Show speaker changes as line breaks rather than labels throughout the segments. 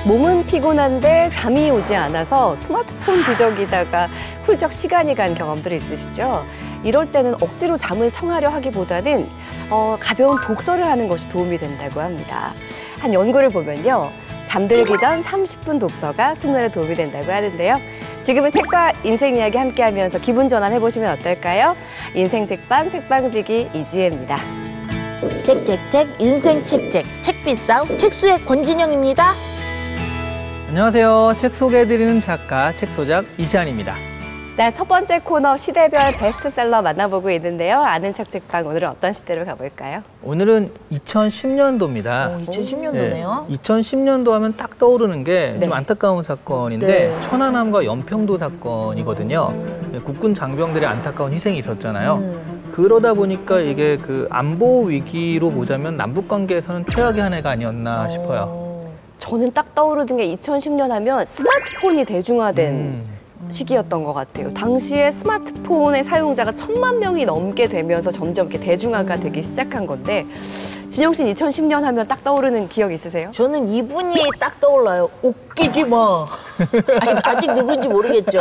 몸은 피곤한데 잠이 오지 않아서 스마트폰 뒤적이다가 훌쩍 시간이 간 경험들이 있으시죠? 이럴 때는 억지로 잠을 청하려 하기보다는 가벼운 독서를 하는 것이 도움이 된다고 합니다. 한 연구를 보면요. 잠들기 전 30분 독서가 숙면에 도움이 된다고 하는데요. 지금은 책과 인생 이야기 함께하면서 기분 전환 해보시면 어떨까요? 인생 책방 책방지기 이지혜입니다.
책책책 인생 책책 책비싸움 책수의 권진영입니다.
안녕하세요. 책 소개해드리는 작가 책소작 이시안입니다.
네, 첫 번째 코너 시대별 베스트셀러 만나보고 있는데요. 아는 책 책방 오늘은 어떤 시대로 가볼까요?
오늘은 2010년도입니다.
2010년도네요.
2010년도 하면 딱 떠오르는 게 좀
네.
안타까운 사건인데
네.
천안함과 연평도 사건이거든요. 국군 장병들의 안타까운 희생이 있었잖아요. 그러다 보니까 이게 그 안보 위기로 보자면 남북 관계에서는 최악의 한 해가 아니었나 싶어요.
저는 딱 떠오르는 게 2010년 하면 스마트폰이 대중화된 시기였던 것 같아요. 당시에 스마트폰의 사용자가 1000만 명이 넘게 되면서 점점 이렇게 대중화가 되기 시작한 건데 진영 씨는 2010년 하면 딱 떠오르는 기억 있으세요?
저는 이분이 딱 떠올라요. 웃기지 마. 아직 누군지 모르겠죠.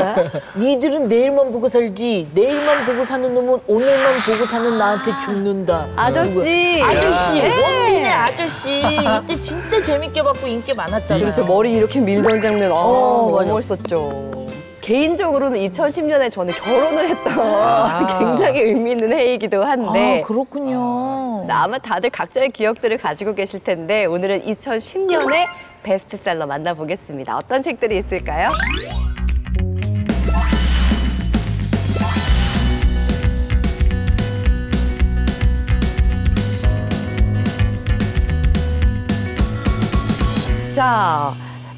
니들은 내일만 보고 살지 내일만 보고 사는 놈은 오늘만 보고 사는 나한테 죽는다.
아저씨.
아저씨.
네.
원빈의 아저씨. 이때 진짜 재밌게 봤고 인기 많았잖아요.
그렇죠. 머리 이렇게 밀던 장면 너무
맞아.
멋있었죠. 개인적으로는 2010년에 저는 결혼을 했던 굉장히 의미 있는 해이기도 한데
그렇군요.
아마 다들 각자의 기억들을 가지고 계실 텐데 오늘은 2010년의 베스트셀러 만나보겠습니다. 어떤 책들이 있을까요? 자,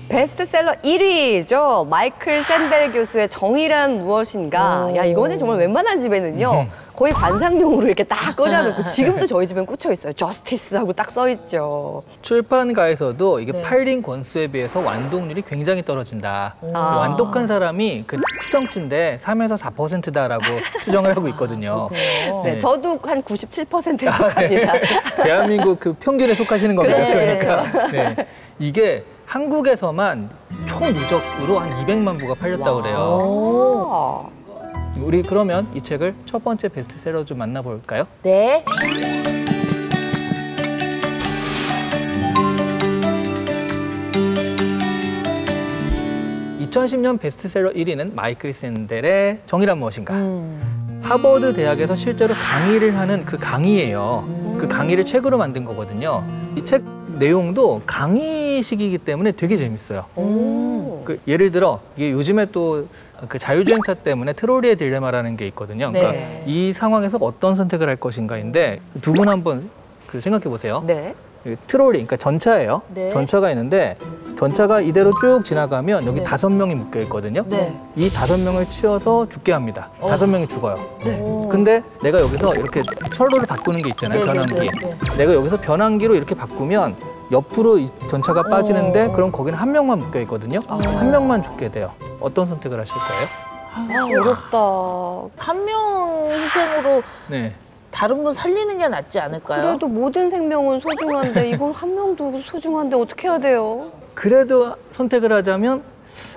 베스트셀러 1위죠. 마이클 샌델 교수의 정의란 무엇인가. 야, 이거는 정말 웬만한 집에는요. 거의 관상용으로 이렇게 딱 꽂아놓고 지금도 저희 집엔 꽂혀 있어요. 저스티스하고 딱 써 있죠.
출판가에서도 이게
네.
팔린 권수에 비해서 완독률이 굉장히 떨어진다. 완독한 사람이 그 추정치인데 3에서 4%다라고 추정을 하고 있거든요.
네, 저도 한 97%에 속합니다.
대한민국 그 평균에 속하시는 겁니다.
그렇죠,
그러니까. 네. 이게 한국에서만 총 누적으로 한 200만 부가 팔렸다고 그래요. 우리 그러면 이 책을 첫 번째 베스트셀러 좀 만나볼까요?
네.
(2010년) 베스트셀러 1위는 마이클 샌델의 정의란 무엇인가. 하버드 대학에서 실제로 강의를 하는 그 강의예요. 그 강의를 책으로 만든 거거든요. 이 책 내용도 강의식이기 때문에 되게 재밌어요. 그 예를 들어 이게 요즘에 또 그 자율주행차 때문에 트롤리의 딜레마라는 게 있거든요. 그러니까
네.
이 상황에서 어떤 선택을 할 것인가인데 두 분 한번 그 생각해 보세요.
네.
트롤리, 그러니까 전차예요.
네.
전차가 있는데 전차가 이대로 쭉 지나가면 여기
네.
5명이 묶여 있거든요.
네.
이 5명을 치어서 죽게 합니다. 5명이 죽어요. 근데 내가 여기서 이렇게 선로를 바꾸는 게 있잖아요.
네,
변환기.
네, 네,
내가 여기서 변환기로 이렇게 바꾸면 옆으로 이 전차가 빠지는데 그럼 거기는 한 명만 묶여 있거든요. 한 명만 죽게 돼요. 어떤 선택을 하실 거예요?
아, 어렵다.
한 명 희생으로
네.
다른 분 살리는 게 낫지 않을까요?
그래도 모든 생명은 소중한데 이건 한 명도 소중한데 어떻게 해야 돼요?
그래도 선택을 하자면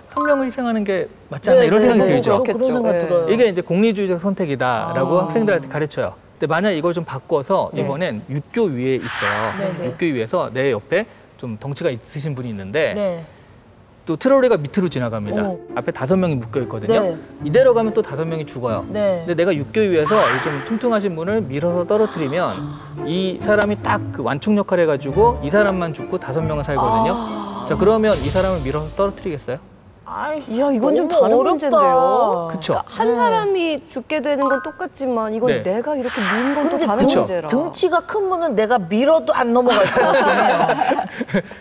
한 명을 희생하는 게 맞지 않나 이런 생각이 들죠.
그런 생각
네.
들어요.
이게 이제 공리주의적 선택이다라고 학생들한테 가르쳐요. 근데 만약 이걸 좀 바꿔서 이번엔 육교 위에 있어요.
네, 네.
육교 위에서 내 옆에 좀 덩치가 있으신 분이 있는데
네.
또 트롤리가 밑으로 지나갑니다.
오.
앞에 5명이 묶여 있거든요.
네.
이대로 가면 또 5명이 죽어요.
네.
근데 내가 육교 위에서 좀 퉁퉁하신 분을 밀어서 떨어뜨리면 이 사람이 딱 그 완충 역할 해가지고 이 사람만 죽고 5명은 살거든요. 자, 그러면 이 사람을 밀어서 떨어뜨리겠어요?
아이,
이야, 이건 좀
너무
다른
어렵다.
문제인데요.
그쵸?
한 사람이 죽게 되는 건 똑같지만 이건
네.
내가 이렇게 미는 건 또
근데
다른
그쵸.
문제라.
등치가 큰 분은 내가 밀어도 안 넘어갈 것 같긴 해요.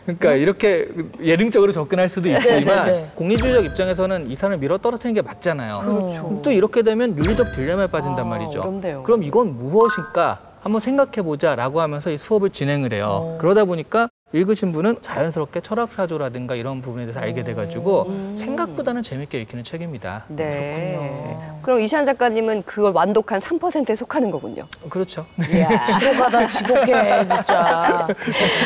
그러니까 이렇게 예능적으로 접근할 수도 있지만
네.
공리주의적 입장에서는 이 사람을 밀어 떨어뜨리는 게 맞잖아요.
그렇죠.
또 이렇게 되면 윤리적 딜레마에 빠진단 말이죠.
어렵네요.
그럼 이건 무엇일까? 한번 생각해보자라고 하면서 이 수업을 진행을 해요. 그러다 보니까 읽으신 분은 자연스럽게 철학사조라든가 이런 부분에 대해서 알게 돼가지고 생각보다는 재밌게 읽히는 책입니다.
네. 그럼 이시안 작가님은 그걸 완독한 3%에 속하는 거군요.
그렇죠.
지독하다, 지독해, 진짜.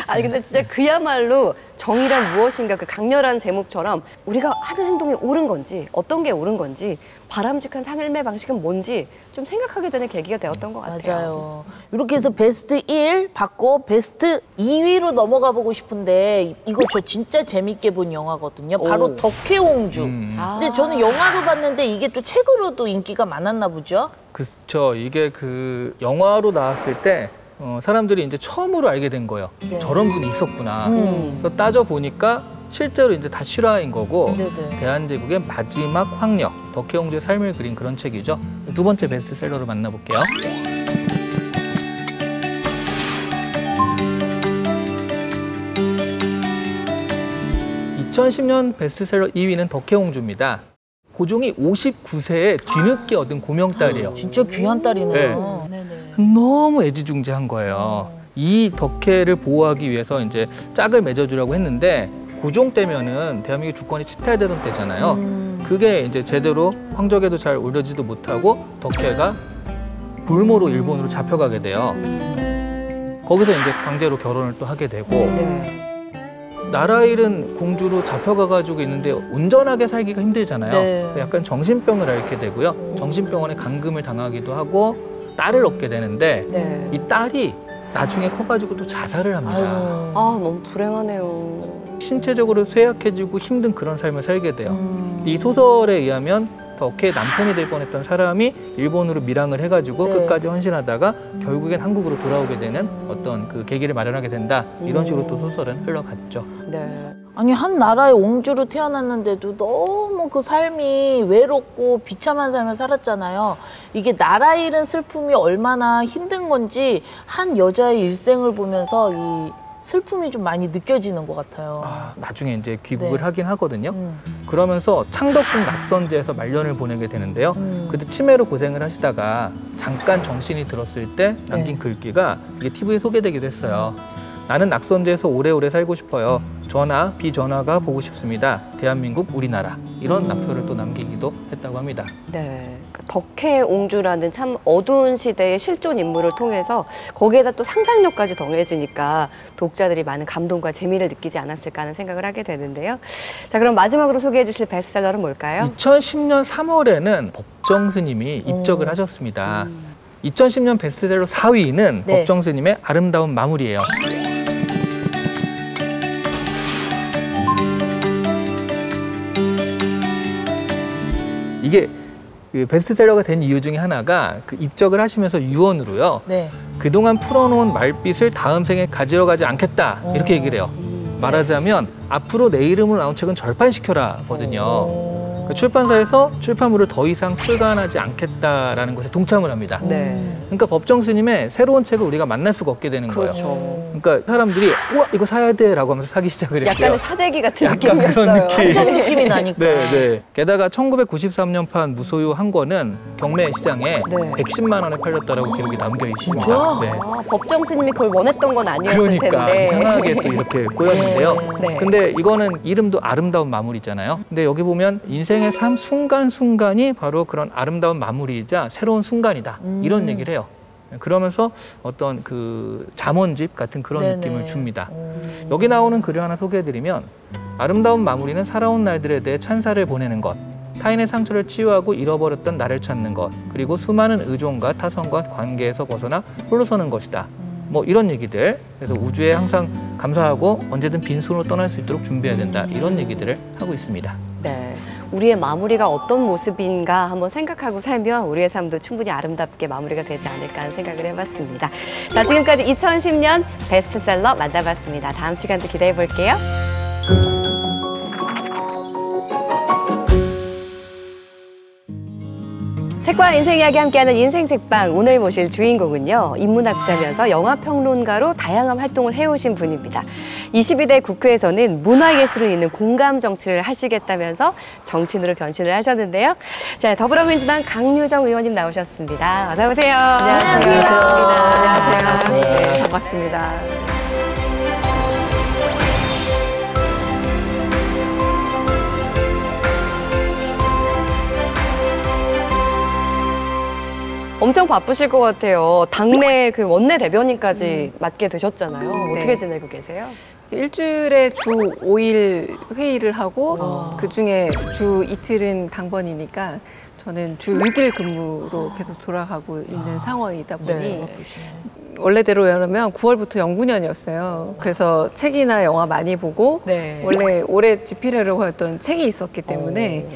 아니 근데 진짜 그야말로 정의란 무엇인가 그 강렬한 제목처럼 우리가 하는 행동이 옳은 건지 어떤 게 옳은 건지 바람직한 삶의 방식은 뭔지 좀 생각하게 되는 계기가 되었던 것 같아요.
맞아요. 이렇게 해서 베스트 1 받고 베스트 2위로 넘어가 보고 싶은데 이거 저 진짜 재밌게 본 영화거든요. 바로 덕혜옹주. 근데 저는 영화로 봤는데 이게 또 책으로도 인기가 많았나 보죠?
그렇죠. 이게 그 영화로 나왔을 때 사람들이 이제 처음으로 알게 된 거예요.
네.
저런 분이 있었구나. 그래서 따져 보니까 실제로 이제 다 실화인 거고
네네.
대한제국의 마지막 황력, 덕혜옹주의 삶을 그린 그런 책이죠. 두 번째 베스트셀러로 만나볼게요. 2010년 베스트셀러 2위는 덕혜옹주입니다. 고종이 59세에 뒤늦게 얻은 고명딸이에요.
진짜 귀한 딸이네요. 네네.
너무 애지중지한 거예요. 이 덕혜를 보호하기 위해서 이제 짝을 맺어주려고 했는데 고종 때면은 대한민국 주권이 침탈되던 때잖아요. 그게 이제 제대로 황적에도 잘 올려지도 못하고 덕혜가 볼모로 일본으로 잡혀가게 돼요. 거기서 이제 강제로 결혼을 또 하게 되고 나라 잃은 공주로 잡혀가가지고 있는데 온전하게 살기가 힘들잖아요.
네.
약간 정신병을 앓게 되고요. 정신병원에 감금을 당하기도 하고 딸을 얻게 되는데
네.
이 딸이 나중에 커가지고 또 자살을 합니다.
아유.
아, 너무 불행하네요.
신체적으로 쇠약해지고 힘든 그런 삶을 살게 돼요. 이 소설에 의하면 덕혜의 남편이 될 뻔했던 사람이 일본으로 밀항을 해가지고
네.
끝까지 헌신하다가 결국엔 한국으로 돌아오게 되는 어떤 그 계기를 마련하게 된다. 이런 식으로 또 소설은 흘러갔죠.
네.
아니 한 나라의 옹주로 태어났는데도 너무 그 삶이 외롭고 비참한 삶을 살았잖아요. 이게 나라 잃은 슬픔이 얼마나 힘든 건지 한 여자의 일생을 보면서 이 슬픔이 좀 많이 느껴지는 것 같아요.
나중에 이제 귀국을
네.
하긴 하거든요. 그러면서 창덕궁 낙선제에서 말년을 보내게 되는데요. 그때 치매로 고생을 하시다가 잠깐 정신이 들었을 때 남긴 글귀가 이게 TV에 소개되기도 했어요. 나는 낙선제에서 오래오래 살고 싶어요. 전하, 비전하가 보고 싶습니다. 대한민국, 우리나라. 이런 낙서를 또 남기기도 했다고 합니다.
네. 덕혜옹주라는 참 어두운 시대의 실존 인물을 통해서 거기에다 또 상상력까지 더해지니까 독자들이 많은 감동과 재미를 느끼지 않았을까 하는 생각을 하게 되는데요. 자, 그럼 마지막으로 소개해 주실 베스트셀러는 뭘까요?
2010년 3월에는 법정스님이 입적을 하셨습니다. 2010년 베스트셀러 4위는
네.
법정스님의 아름다운 마무리예요. 이게 그 베스트셀러가 된 이유 중에 하나가 그 입적을 하시면서 유언으로요.
네.
그동안 풀어놓은 말빛을 다음 생에 가지러 가지 않겠다. 이렇게 얘기를 해요. 말하자면 앞으로 내 이름으로 나온 책은 절판시켜라거든요. 그 출판사에서 출판물을 더 이상 출간하지 않겠다라는 것에 동참을 합니다.
네.
그러니까 법정 스님의 새로운 책을 우리가 만날 수가 없게 되는 거예요.
그렇죠.
그러니까 사람들이 우와 이거 사야 돼라고 하면서 사기 시작을 했고요.
약간의 사재기 같은
약간
느낌이었어요.
그런 느낌.
한정 느낌이 나니까.
네, 네. 게다가 1993년판 무소유 한 권은 경매 시장에
네.
110만 원에 팔렸다라고 기록이 남겨 있습니다.
진짜?
네.
아, 법정 스님이 그걸 원했던 건 아니었을
그러니까
텐데.
이상하게 또 이렇게 꼬였는데요.
네.
근데 이거는 이름도 아름다운 마무리잖아요. 근데 여기 보면 인생의 삶 순간순간이 바로 그런 아름다운 마무리이자 새로운 순간이다. 이런 얘기를 해요. 그러면서 어떤 그 잠언집 같은 그런
네네.
느낌을 줍니다. 여기 나오는 글을 하나 소개해드리면 아름다운 마무리는 살아온 날들에 대해 찬사를 보내는 것, 타인의 상처를 치유하고 잃어버렸던 나를 찾는 것, 그리고 수많은 의존과 타성과 관계에서 벗어나 홀로 서는 것이다. 뭐 이런 얘기들. 그래서 우주에 항상 감사하고 언제든 빈손으로 떠날 수 있도록 준비해야 된다. 이런 얘기들을 하고 있습니다.
네. 우리의 마무리가 어떤 모습인가 한번 생각하고 살면 우리의 삶도 충분히 아름답게 마무리가 되지 않을까 하는 생각을 해봤습니다. 자, 지금까지 2010년 베스트셀러 만나봤습니다. 다음 시간도 기대해 볼게요. 책과 인생 이야기 함께하는 인생책방, 오늘 모실 주인공은요, 인문학자면서 영화평론가로 다양한 활동을 해오신 분입니다. 22대 국회에서는 문화예술을 잇는 공감 정치를 하시겠다면서 정치인으로 변신을 하셨는데요. 자, 더불어민주당 강유정 의원님 나오셨습니다. 어서 오세요.
안녕하세요.
반갑습니다.
네.
네, 반갑습니다. 엄청 바쁘실 것 같아요. 당내 그 원내 대변인까지 맡게 되셨잖아요. 어떻게 지내고 계세요?
일주일에 주 5일 회의를 하고 그중에 주 이틀은 당번이니까 저는 주 6일 근무로 계속 돌아가고 있는 상황이다 보니 원래대로라면 9월부터 연구년이었어요. 그래서 책이나 영화 많이 보고
네.
원래 올해 집필하려고 했던 책이 있었기 때문에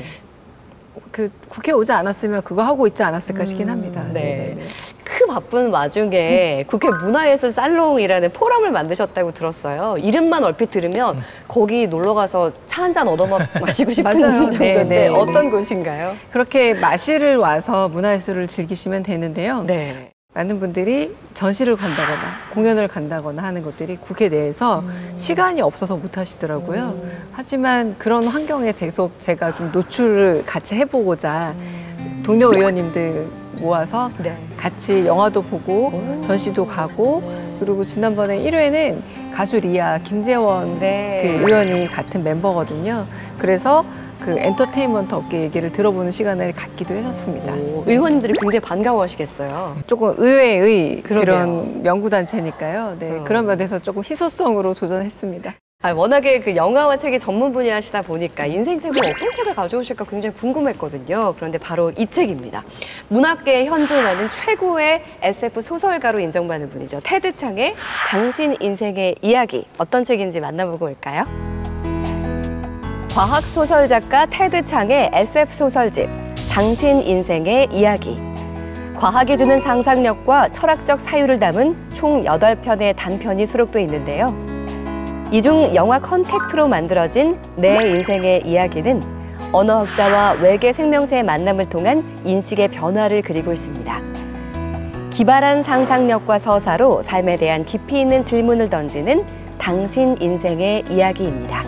그 국회 오지 않았으면 그거 하고 있지 않았을까 싶긴 합니다.
네. 그 바쁜 와중에 국회 문화예술 살롱이라는 포럼을 만드셨다고 들었어요. 이름만 얼핏 들으면 거기 놀러 가서 차 한 잔 얻어 마시고 싶은
맞아요.
정도인데
네, 네.
어떤 곳인가요?
그렇게 마시를 와서 문화예술을 즐기시면 되는데요.
네.
많은 분들이 전시를 간다거나 공연을 간다거나 하는 것들이 국회 내에서 시간이 없어서 못 하시더라고요. 하지만 그런 환경에 계속 제가 좀 노출을 같이 해보고자 동료 의원님들 모아서
네.
같이 영화도 보고 전시도 가고 그리고 지난번에 1회는 가수 리아 김재원
네.
그 의원이 같은 멤버거든요. 그래서 그 엔터테인먼트 업계 얘기를 들어보는 시간을 갖기도 했었습니다.
의원님들이 굉장히 반가워하시겠어요.
조금 의외의
그러게요.
그런 연구단체니까요. 네, 그런 면에서 조금 희소성으로 도전했습니다.
워낙에 그 영화와 책이 전문 분야시다 보니까 인생책으로 어떤 책을 가져오실까 굉장히 궁금했거든요. 그런데 바로 이 책입니다. 문학계에 현존하는 최고의 SF 소설가로 인정받는 분이죠. 테드 창의 당신 인생의 이야기. 어떤 책인지 만나보고 올까요? 과학소설 작가 테드 창의 SF 소설집 당신 인생의 이야기. 과학이 주는 상상력과 철학적 사유를 담은 총 8편의 단편이 수록돼 있는데요. 이 중 영화 컨택트로 만들어진 내 인생의 이야기는 언어학자와 외계 생명체의 만남을 통한 인식의 변화를 그리고 있습니다. 기발한 상상력과 서사로 삶에 대한 깊이 있는 질문을 던지는 당신 인생의 이야기입니다.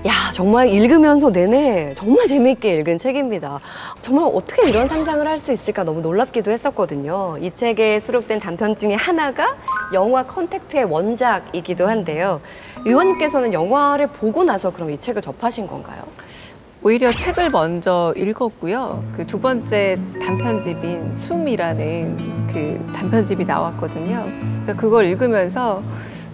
야, 정말 읽으면서 내내 정말 재미있게 읽은 책입니다. 정말 어떻게 이런 상상을 할 수 있을까 너무 놀랍기도 했었거든요. 이 책에 수록된 단편 중에 하나가 영화 컨택트의 원작이기도 한데요. 의원님께서는 영화를 보고 나서 그럼 이 책을 접하신 건가요?
오히려 책을 먼저 읽었고요. 그 두 번째 단편집인 숨이라는 그 단편집이 나왔거든요. 그래서 그걸 읽으면서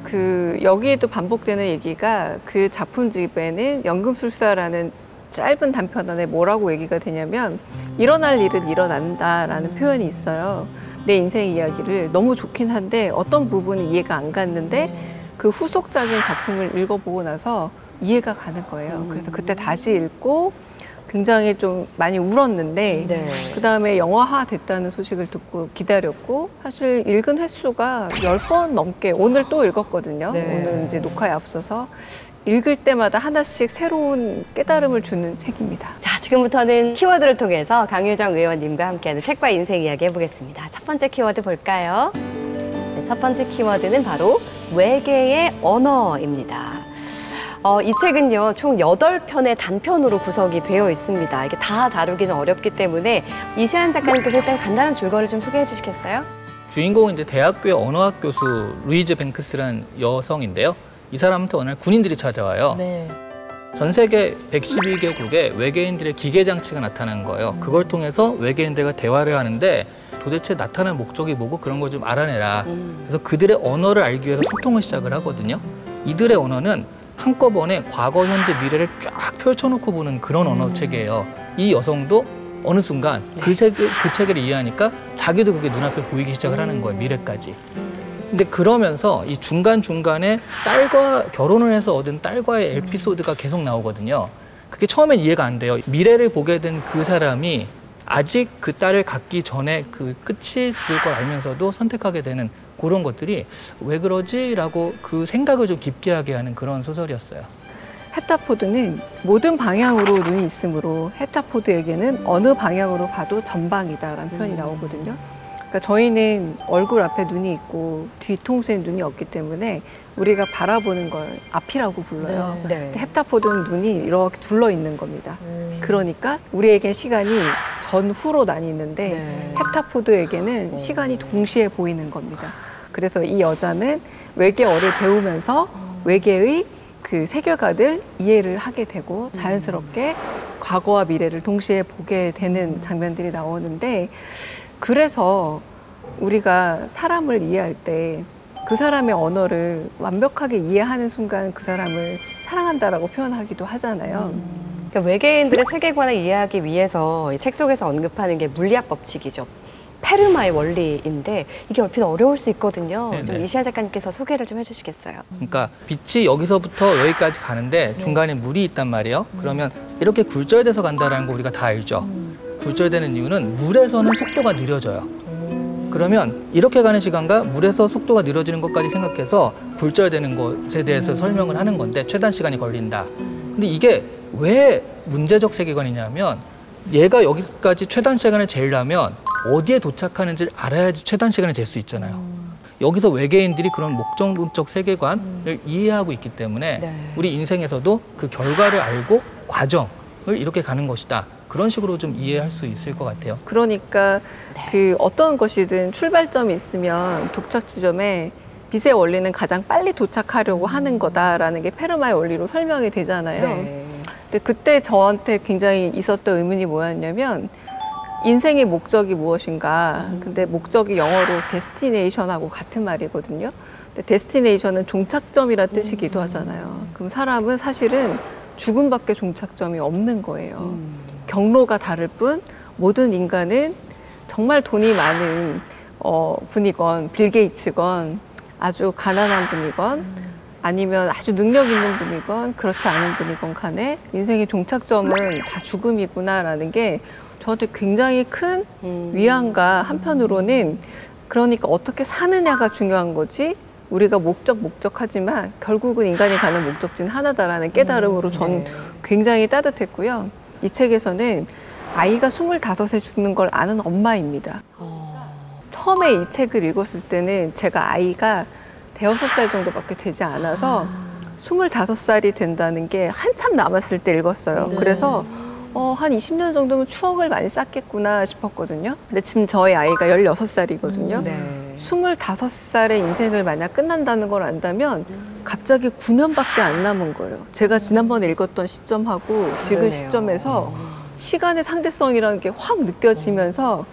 그 여기에도 반복되는 얘기가 그 작품집에는 연금술사라는 짧은 단편 안에 뭐라고 얘기가 되냐면 일어날 일은 일어난다라는 표현이 있어요. 내 인생 이야기를 너무 좋긴 한데 어떤 부분은 이해가 안 갔는데 그 후속작인 작품을 읽어보고 나서 이해가 가는 거예요. 그래서 그때 다시 읽고 굉장히 좀 많이 울었는데
네.
그다음에 영화화 됐다는 소식을 듣고 기다렸고 사실 읽은 횟수가 10번 넘게 오늘 또 읽었거든요.
네.
오늘 이제 녹화에 앞서서 읽을 때마다 하나씩 새로운 깨달음을 주는 책입니다.
자, 지금부터는 키워드를 통해서 강유정 의원님과 함께하는 책과 인생 이야기 해보겠습니다. 첫 번째 키워드 볼까요? 네, 첫 번째 키워드는 바로 외계의 언어입니다. 이 책은요, 총 8편의 단편으로 구성이 되어 있습니다. 이게 다 다루기는 어렵기 때문에 이시안 작가님께서 일단 간단한 줄거리를 좀 소개해 주시겠어요?
주인공은 이제 대학교의 언어학 교수 루이즈 뱅크스라는 여성인데요. 이 사람한테 어느 날 군인들이 찾아와요.
네.
전 세계 112개국에 외계인들의 기계 장치가 나타난 거예요. 그걸 통해서 외계인들과 대화를 하는데 도대체 나타난 목적이 뭐고 그런 걸 좀 알아내라. 그래서 그들의 언어를 알기 위해서 소통을 시작을 하거든요. 이들의 언어는 한꺼번에 과거, 현재, 미래를 쫙 펼쳐놓고 보는 그런 언어체계예요. 이 여성도 어느 순간 그 체계를 이해하니까 자기도 그게 눈앞에 보이기 시작을 하는 거예요, 미래까지. 근데 그러면서 이 중간중간에 딸과 결혼을 해서 얻은 딸과의 에피소드가 계속 나오거든요. 그게 처음엔 이해가 안 돼요. 미래를 보게 된 그 사람이 아직 그 딸을 갖기 전에 그 끝이 될 걸 알면서도 선택하게 되는 그런 것들이 왜 그러지? 라고 그 생각을 좀 깊게 하게 하는 그런 소설이었어요.
헵타포드는 모든 방향으로 눈이 있으므로 헵타포드에게는 어느 방향으로 봐도 전방이다라는 표현이 나오거든요. 그러니까 저희는 얼굴 앞에 눈이 있고 뒤통수에 눈이 없기 때문에 우리가 바라보는 걸 앞이라고 불러요.
네.
근데 헵타포드는 눈이 이렇게 둘러 있는 겁니다. 그러니까 우리에겐 시간이 전후로 나뉘는데
네.
헵타포드에게는 시간이 동시에 보이는 겁니다. 그래서 이 여자는 외계어를 배우면서 외계의 그 세계관을 이해를 하게 되고 자연스럽게 과거와 미래를 동시에 보게 되는 장면들이 나오는데, 그래서 우리가 사람을 이해할 때 그 사람의 언어를 완벽하게 이해하는 순간 그 사람을 사랑한다라고 표현하기도 하잖아요.
그러니까 외계인들의 세계관을 이해하기 위해서 이 책 속에서 언급하는 게 물리학 법칙이죠. 페르마의 원리인데 이게 얼핏 어려울 수 있거든요.
네네.
좀 이시안 작가님께서 소개를 좀 해주시겠어요?
그러니까 빛이 여기서부터 여기까지 가는데 중간에 물이 있단 말이에요. 그러면 이렇게 굴절돼서 간다는 거 우리가 다 알죠. 굴절되는 이유는 물에서는 속도가 느려져요. 그러면 이렇게 가는 시간과 물에서 속도가 느려지는 것까지 생각해서 굴절되는 것에 대해서 설명을 하는 건데 최단 시간이 걸린다. 근데 이게 왜 문제적 세계관이냐면 얘가 여기까지 최단 시간을 재려면 어디에 도착하는지를 알아야지 최단 시간을 잴 수 있잖아요. 여기서 외계인들이 그런 목적론적 세계관을 이해하고 있기 때문에
네.
우리 인생에서도 그 결과를 알고 과정을 이렇게 가는 것이다. 그런 식으로 좀 이해할 수 있을 것 같아요.
그러니까 그 어떤 것이든 출발점이 있으면 도착 지점에 빛의 원리는 가장 빨리 도착하려고 하는 거다라는 게 페르마의 원리로 설명이 되잖아요.
네.
근데 그때 저한테 굉장히 있었던 의문이 뭐였냐면 인생의 목적이 무엇인가. 근데 목적이 영어로 데스티네이션하고 같은 말이거든요. 근데 데스티네이션은 종착점이라는 뜻이기도 하잖아요. 그럼 사람은 사실은 죽음밖에 종착점이 없는 거예요. 경로가 다를 뿐 모든 인간은 정말 돈이 많은 분이건 빌 게이츠건 아주 가난한 분이건 아니면 아주 능력 있는 분이건 그렇지 않은 분이건 간에 인생의 종착점은 다 죽음이구나라는 게 저한테 굉장히 큰 위안과 한편으로는 그러니까 어떻게 사느냐가 중요한 거지 우리가 목적하지만 결국은 인간이 가는 목적지는 하나다라는 깨달음으로 전 굉장히 따뜻했고요. 이 책에서는 아이가 25에 죽는 걸 아는 엄마입니다. 처음에 이 책을 읽었을 때는 제가 아이가 5살 정도밖에 되지 않아서 25살이 된다는 게 한참 남았을 때 읽었어요.
네.
그래서 한 20년 정도면 추억을 많이 쌓겠구나 싶었거든요. 근데 지금 저희 아이가 16살이거든요.
네.
25살의 인생을 만약 끝난다는 걸 안다면 갑자기 9년밖에 안 남은 거예요. 제가 지난번에 읽었던 시점하고 지금
그러네요.
시점에서 시간의 상대성이라는 게 확 느껴지면서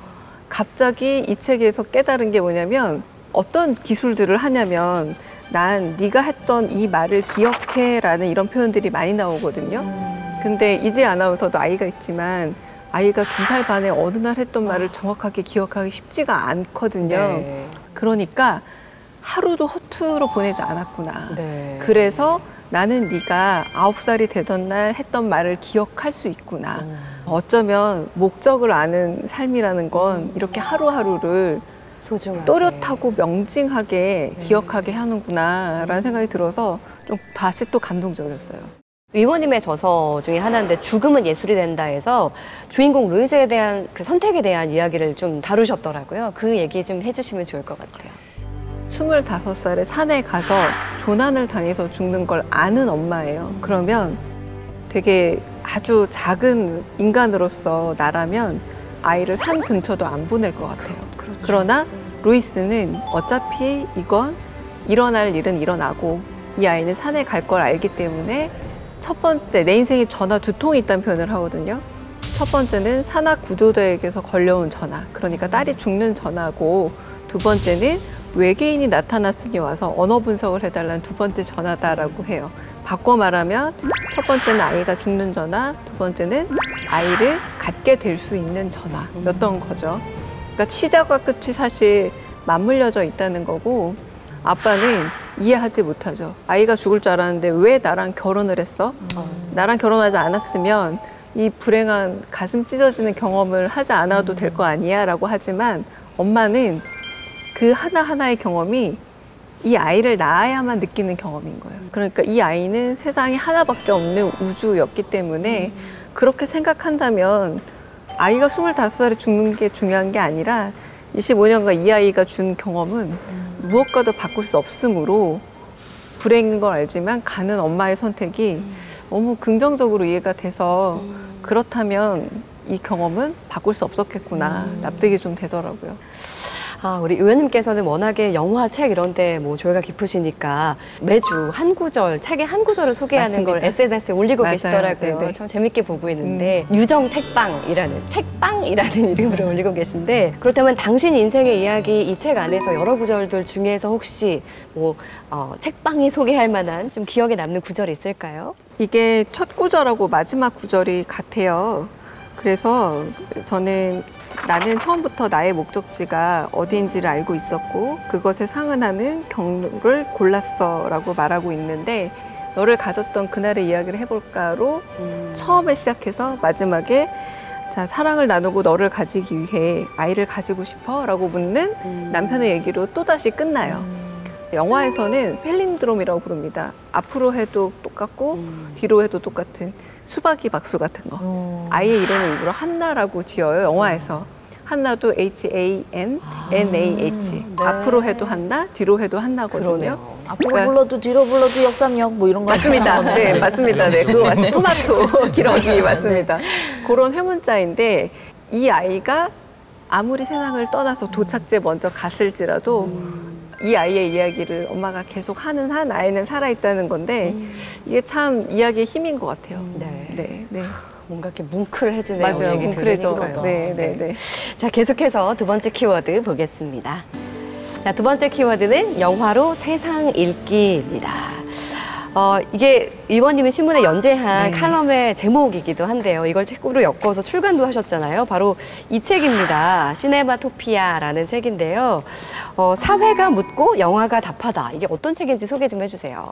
갑자기 이 책에서 깨달은 게 뭐냐면 어떤 기술들을 하냐면 난 네가 했던 이 말을 기억해라는 이런 표현들이 많이 나오거든요. 근데 이제 아나운서도 아이가 있지만 아이가 2살 반에 어느 날 했던 말을 정확하게 기억하기 쉽지가 않거든요.
네.
그러니까 하루도 허투루 보내지 않았구나.
네.
그래서 나는 네가 9살이 되던 날 했던 말을 기억할 수 있구나. 어쩌면 목적을 아는 삶이라는 건 이렇게 하루하루를
소중하게.
또렷하고 명징하게 기억하게 하는구나라는 생각이 들어서 좀 다시 또 감동적이었어요.
의원님의 저서 중에 하나인데 죽음은 예술이 된다에서 주인공 루이스에 대한 그 선택에 대한 이야기를 좀 다루셨더라고요. 그 얘기 좀 해주시면 좋을 것 같아요.
25살에 산에 가서 조난을 당해서 죽는 걸 아는 엄마예요. 그러면 되게 아주 작은 인간으로서 나라면 아이를 산 근처도 안 보낼 것 같아요.
그렇죠.
그러나 루이스는 어차피 이건 일어날 일은 일어나고 이 아이는 산에 갈 걸 알기 때문에 첫 번째, 내 인생에 전화 2통이 있다는 표현을 하거든요. 첫 번째는 산악 구조대에게서 걸려온 전화, 그러니까 딸이 죽는 전화고, 두 번째는 외계인이 나타났으니 와서 언어 분석을 해달라는 두 번째 전화다라고 해요. 바꿔 말하면 첫 번째는 아이가 죽는 전화, 두 번째는 아이를 갖게 될 수 있는 전화였던 거죠. 그러니까 시작과 끝이 사실 맞물려져 있다는 거고, 아빠는 이해하지 못하죠. 아이가 죽을 줄 알았는데 왜 나랑 결혼을 했어? 나랑 결혼하지 않았으면 이 불행한 가슴 찢어지는 경험을 하지 않아도 될 거 아니야? 라고 하지만 엄마는 그 하나하나의 경험이 이 아이를 낳아야만 느끼는 경험인 거예요. 그러니까 이 아이는 세상에 하나밖에 없는 우주였기 때문에 그렇게 생각한다면 아이가 25살에 죽는 게 중요한 게 아니라 25년간 이 아이가 준 경험은 무엇과도 바꿀 수 없으므로 불행인 걸 알지만 가는 엄마의 선택이 너무 긍정적으로 이해가 돼서 그렇다면 이 경험은 바꿀 수 없었겠구나 납득이 좀 되더라고요.
우리 의원님께서는 워낙에 영화, 책 이런 데 뭐 조예가 깊으시니까 매주 한 구절, 책의 한 구절을 소개하는 걸
맞습니다.
SNS에 올리고
맞아요.
계시더라고요.
네네.
참 재밌게 보고 있는데 유정 책방이라는 이름으로 올리고 계신데 그렇다면 당신 인생의 이야기 이 책 안에서 여러 구절들 중에서 혹시 뭐 책방이 소개할 만한 좀 기억에 남는 구절이 있을까요?
이게 첫 구절하고 마지막 구절이 같아요. 그래서 저는 나는 처음부터 나의 목적지가 어디인지를 알고 있었고 그것에 상응하는 경로를 골랐어라고 말하고 있는데 너를 가졌던 그날의 이야기를 해볼까로 처음에 시작해서 마지막에 자, 사랑을 나누고 너를 가지기 위해 아이를 가지고 싶어? 라고 묻는 남편의 얘기로 또다시 끝나요. 영화에서는 펠린드롬이라고 부릅니다. 앞으로 해도 똑같고 뒤로 해도 똑같은 수박이 박수 같은 거. 아이의 이름을 일부러 한나라고 지어요, 영화에서. 한나도 H-A-N-N-A-H.
네.
앞으로 해도 한나, 뒤로 해도 한나거든요.
그러네요.
앞으로
그러니까-
불러도 뒤로 불러도 역삼역 뭐 이런 거
맞습니다.
하는
네,
건데.
맞습니다. 네, 그거 맞습니다. 토마토 기러기 맞습니다. 그런 회문자인데 이 아이가 아무리 세상을 떠나서 도착지에 먼저 갔을지라도 이 아이의 이야기를 엄마가 계속 하는 한 아이는 살아있다는 건데 이게 참 이야기의 힘인 것 같아요.
네.
네.
뭔가 이렇게 뭉클해지네요.
맞아요.
얘기
뭉클해져.
들으니까.
네.
자, 계속해서 두 번째 키워드 보겠습니다. 자, 두 번째 키워드는 영화로 세상 읽기입니다. 이게 의원님이 신문에 연재한 칼럼의 제목이기도 한데요. 이걸 책으로 엮어서 출간도 하셨잖아요. 바로 이 책입니다. 시네마토피아라는 책인데요. 사회가 묻고 영화가 답하다. 이게 어떤 책인지 소개 좀 해주세요.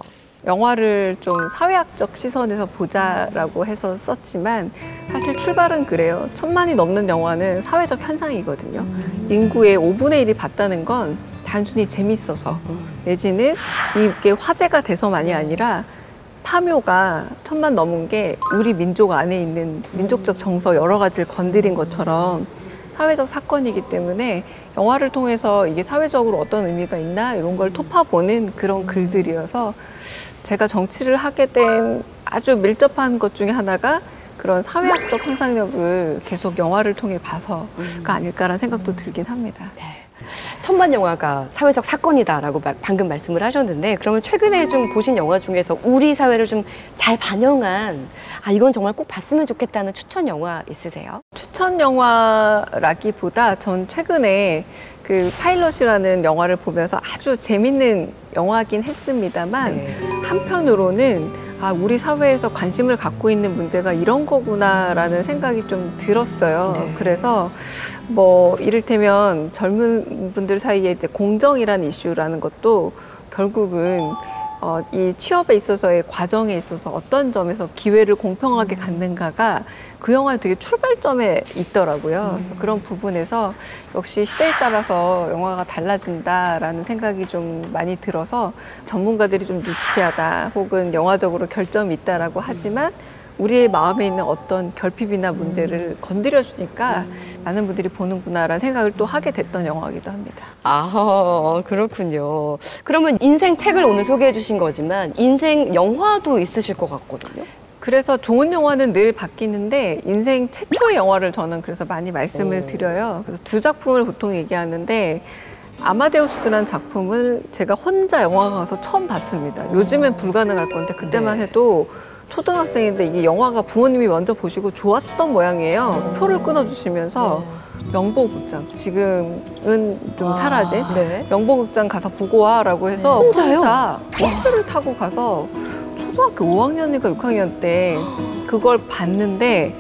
영화를 좀 사회학적 시선에서 보자라고 해서 썼지만 사실 출발은 그래요. 1000만이 넘는 영화는 사회적 현상이거든요. 인구의 5분의 1이 봤다는 건 단순히 재밌어서 내지는 이게 화제가 돼서만이 아니라 파묘가 1000만 넘은 게 우리 민족 안에 있는 민족적 정서 여러 가지를 건드린 것처럼 사회적 사건이기 때문에 영화를 통해서 이게 사회적으로 어떤 의미가 있나 이런 걸 토파보는 그런 글들이어서 제가 정치를 하게 된 아주 밀접한 것 중에 하나가 그런 사회학적 상상력을 계속 영화를 통해 봐서가 아닐까라는 생각도 들긴 합니다.
1000만 영화가 사회적 사건이다라고 방금 말씀을 하셨는데 그러면 최근에 좀 보신 영화 중에서 우리 사회를 좀 잘 반영한 이건 정말 꼭 봤으면 좋겠다는 추천 영화 있으세요?
추천 영화라기보다 전 최근에 그 파일럿이라는 영화를 보면서 아주 재밌는 영화긴 했습니다만 한편으로는 우리 사회에서 관심을 갖고 있는 문제가 이런 거구나라는 생각이 좀 들었어요. 그래서 뭐 이를테면 젊은 분들 사이에 이제 공정이라는 이슈라는 것도 결국은 이 취업에 있어서의 과정에 있어서 어떤 점에서 기회를 공평하게 갖는가가 그 영화의 되게 출발점에 있더라고요. 그래서 그런 부분에서 역시 시대에 따라서 영화가 달라진다라는 생각이 좀 많이 들어서 전문가들이 좀 누치하다 혹은 영화적으로 결점이 있다라고 하지만 우리의 마음에 있는 어떤 결핍이나 문제를 건드려주니까 많은 분들이 보는구나라는 생각을 또 하게 됐던 영화이기도 합니다.
그렇군요. 그러면 인생 책을 오늘 소개해 주신 거지만 인생 영화도 있으실 것 같거든요.
그래서 좋은 영화는 늘 바뀌는데 인생 최초의 영화를 저는 그래서 많이 말씀을 드려요. 그래서 두 작품을 보통 얘기하는데 아마데우스라는 작품을 제가 혼자 영화관 가서 처음 봤습니다. 요즘엔 불가능할 건데 그때만 해도 초등학생인데 이게 영화가 부모님이 먼저 보시고 좋았던 모양이에요. 표를 끊어주시면서 명보극장, 지금은 좀 사라진 명보극장 가서 보고 와라고 해서 혼자 버스를 타고 가서 초등학교 5학년인가 6학년 때 그걸 봤는데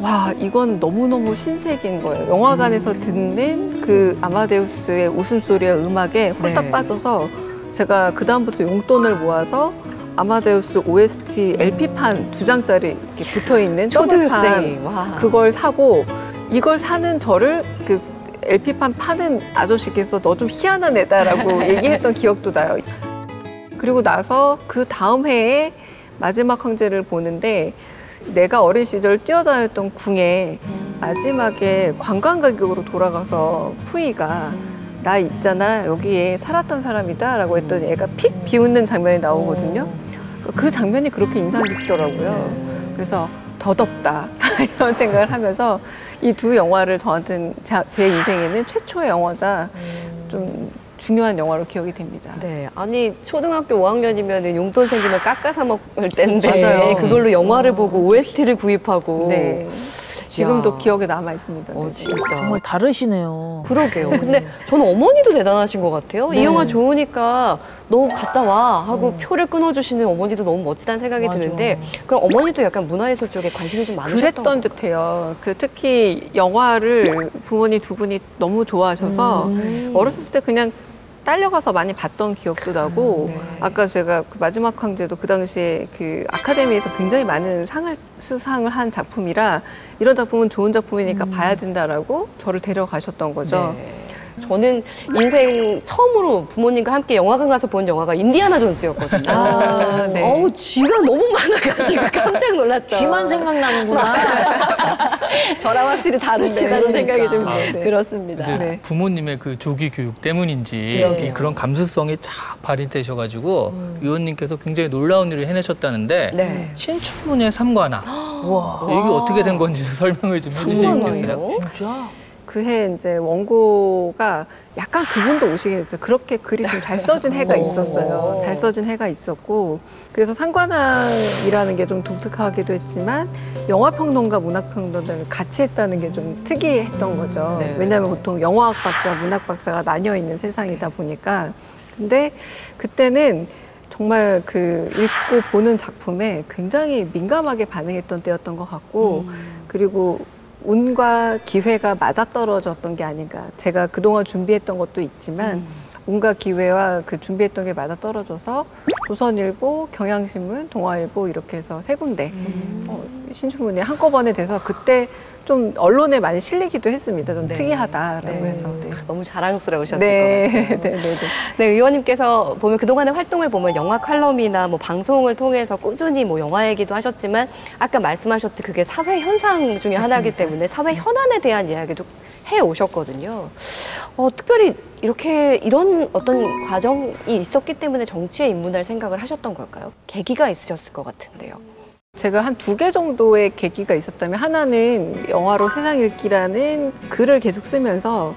와, 이건 너무너무 신세계인 거예요. 영화관에서 듣는 그 아마데우스의 웃음소리와 음악에 홀딱 빠져서 제가 그다음부터 용돈을 모아서 아마데우스 OST LP판 2장짜리 이렇게 붙어있는 더블판 그걸 사고 이걸 사는 저를 그 LP판 파는 아저씨께서 너 좀 희한한 애다라고 얘기했던 기억도 나요. 그리고 나서 그 다음 해에 마지막 황제를 보는데 내가 어린 시절 뛰어다녔던 궁에 마지막에 관광객으로 돌아가서 푸이가 나 있잖아 여기에 살았던 사람이다 라고 했더니 애가 픽 비웃는 장면이 나오거든요. 그 장면이 그렇게 인상 깊더라고요. 그래서 더 덥다. 이런 생각을 하면서 이 두 영화를 저한테는 제 인생에는 최초의 영화자 좀 중요한 영화로 기억이 됩니다.
네, 아니 초등학교 5학년이면 용돈 생기면 깎아서 먹을 때인데
맞아요.
그걸로 영화를 보고 OST를 구입하고.
네. 지금도
야.
기억에 남아 있습니다. 네.
진짜.
정말 다르시네요.
그러게요. 근데 저는 어머니도 대단하신 것 같아요.
네.
이 영화 좋으니까 너 갔다 와 하고 표를 끊어주시는 어머니도 너무 멋지다는 생각이
맞아.
드는데 그럼 어머니도 약간 문화예술 쪽에 관심이 좀 많으셨던
그랬던 듯해요. 특히 영화를 부모님 두 분이 너무 좋아하셔서 어렸을 때 그냥 딸려가서 많이 봤던 기억도 나고
네.
아까 제가 그 마지막 황제도 그 당시에 그 아카데미에서 굉장히 많은 수상을 한 작품이라 이런 작품은 좋은 작품이니까 봐야 된다라고 저를 데려가셨던 거죠.
네. 저는 인생 처음으로 부모님과 함께 영화관 가서 본 영화가 인디아나 존스였거든요.
아, 네.
어우, 쥐가 너무 많아가지고 깜짝 놀랐다.
쥐만 생각나는구나.
저랑 확실히 다르시다는
네,
생각이 좀
그러니까.
들었습니다.
근데
네.
부모님의 그 조기 교육 때문인지
네.
그런 감수성이 쫙 발휘되셔가지고 위원님께서 굉장히 놀라운 일을 해내셨다는데
네.
신춘문예 삼관왕
와,
이게 어떻게 된 건지 설명을 좀 해주시겠어요?
삼관왕이요?
진짜?
그해 이제 원고가 약간 그분도 오시게 됐어요. 그렇게 글이 좀 잘 써진 해가 있었어요. 잘 써진 해가 있었고 그래서 상관왕이라는 게 좀 독특하기도 했지만 영화평론가, 문학평론가를 같이 했다는 게 좀 특이했던 거죠.
네.
왜냐하면 보통 영화학 박사, 문학 박사가 나뉘어 있는 세상이다 보니까 근데 그때는 정말 그 읽고 보는 작품에 굉장히 민감하게 반응했던 때였던 것 같고 그리고 운과 기회가 맞아떨어졌던 게 아닌가. 제가 그동안 준비했던 것도 있지만 운과 기회와 그 준비했던 게 맞아떨어져서 조선일보, 경향신문, 동아일보 이렇게 해서 세 군데 신춘문예 한꺼번에 돼서 그때 좀 언론에 많이 실리기도 했습니다. 좀
네.
특이하다라고
네.
해서. 네.
너무 자랑스러우셨을
네.
것 같아요.
네, 네, 네.
네, 의원님께서 보면 그동안의 활동을 보면 영화 칼럼이나 뭐 방송을 통해서 꾸준히 뭐 영화 얘기도 하셨지만 아까 말씀하셨듯 그게 사회 현상 중에 하나이기 때문에 사회 현안에 대한 이야기도 해 오셨거든요. 특별히 이런 어떤 과정이 있었기 때문에 정치에 입문할 생각을 하셨던 걸까요? 계기가 있으셨을 것 같은데요.
제가 한 2개 정도의 계기가 있었다면 하나는 영화로 세상 읽기라는 글을 계속 쓰면서